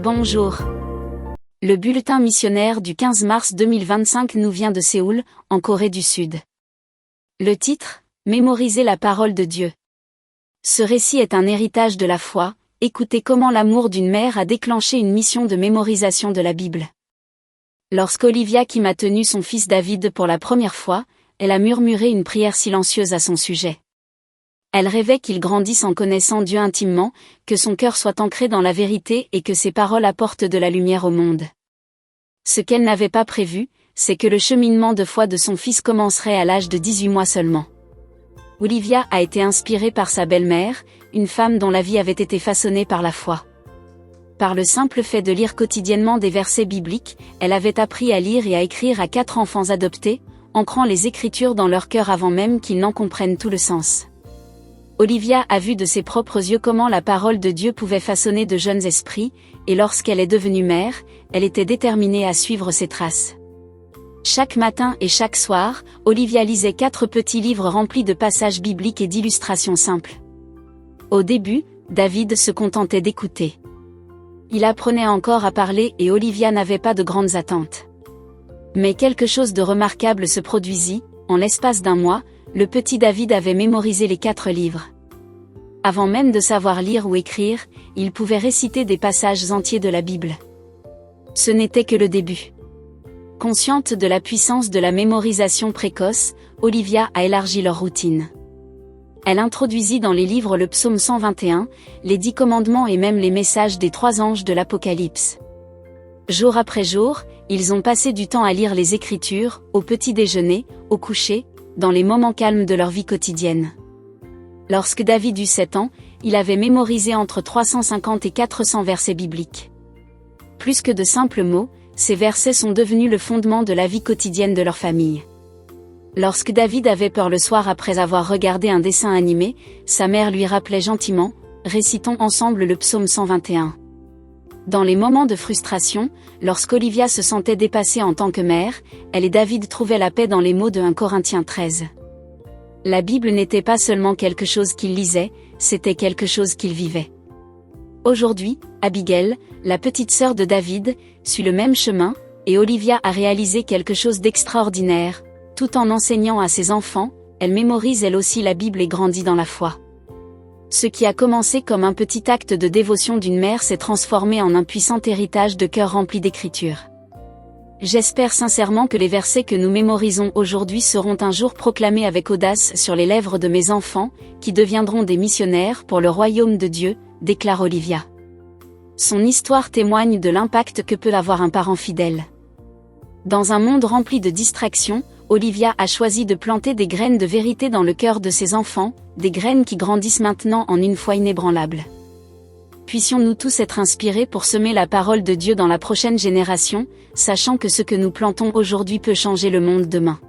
Bonjour. Le bulletin missionnaire du 15 mars 2025 nous vient de Séoul, en Corée du Sud. Le titre, Mémoriser la parole de Dieu. Ce récit est un héritage de la foi. Écoutez comment l'amour d'une mère a déclenché une mission de mémorisation de la Bible. Lorsqu'Olivia Kim a tenu son fils David pour la première fois, elle a murmuré une prière silencieuse à son sujet. Elle rêvait qu'il grandisse en connaissant Dieu intimement, que son cœur soit ancré dans la vérité et que ses paroles apportent de la lumière au monde. Ce qu'elle n'avait pas prévu, c'est que le cheminement de foi de son fils commencerait à l'âge de 18 mois seulement. Olivia a été inspirée par sa belle-mère, une femme dont la vie avait été façonnée par la foi. Par le simple fait de lire quotidiennement des versets bibliques, elle avait appris à lire et à écrire à 4 enfants adoptés, ancrant les Écritures dans leur cœur avant même qu'ils n'en comprennent tout le sens. Olivia a vu de ses propres yeux comment la parole de Dieu pouvait façonner de jeunes esprits, et lorsqu'elle est devenue mère, elle était déterminée à suivre ses traces. Chaque matin et chaque soir, Olivia lisait 4 petits livres remplis de passages bibliques et d'illustrations simples. Au début, David se contentait d'écouter. Il apprenait encore à parler et Olivia n'avait pas de grandes attentes. Mais quelque chose de remarquable se produisit. En l'espace d'un mois, le petit David avait mémorisé les 4 livres. Avant même de savoir lire ou écrire, il pouvait réciter des passages entiers de la Bible. Ce n'était que le début. Consciente de la puissance de la mémorisation précoce, Olivia a élargi leur routine. Elle introduisit dans les livres le psaume 121, les 10 commandements et même les messages des 3 anges de l'Apocalypse. Jour après jour, ils ont passé du temps à lire les Écritures, au petit déjeuner, au coucher, dans les moments calmes de leur vie quotidienne. Lorsque David eut 7 ans, il avait mémorisé entre 350 et 400 versets bibliques. Plus que de simples mots, ces versets sont devenus le fondement de la vie quotidienne de leur famille. Lorsque David avait peur le soir après avoir regardé un dessin animé, sa mère lui rappelait gentiment, récitons ensemble le psaume 121. Dans les moments de frustration, lorsqu'Olivia se sentait dépassée en tant que mère, elle et David trouvaient la paix dans les mots de 1 Corinthiens 13. La Bible n'était pas seulement quelque chose qu'ils lisaient, c'était quelque chose qu'ils vivaient. Aujourd'hui, Abigail, la petite sœur de David, suit le même chemin, et Olivia a réalisé quelque chose d'extraordinaire. Tout en enseignant à ses enfants, elle mémorise elle aussi la Bible et grandit dans la foi. Ce qui a commencé comme un petit acte de dévotion d'une mère s'est transformé en un puissant héritage de cœur rempli d'écriture. J'espère sincèrement que les versets que nous mémorisons aujourd'hui seront un jour proclamés avec audace sur les lèvres de mes enfants, qui deviendront des missionnaires pour le royaume de Dieu, déclare Olivia. Son histoire témoigne de l'impact que peut avoir un parent fidèle. Dans un monde rempli de distractions, Olivia a choisi de planter des graines de vérité dans le cœur de ses enfants, des graines qui grandissent maintenant en une foi inébranlable. Puissions-nous tous être inspirés pour semer la parole de Dieu dans la prochaine génération, sachant que ce que nous plantons aujourd'hui peut changer le monde demain.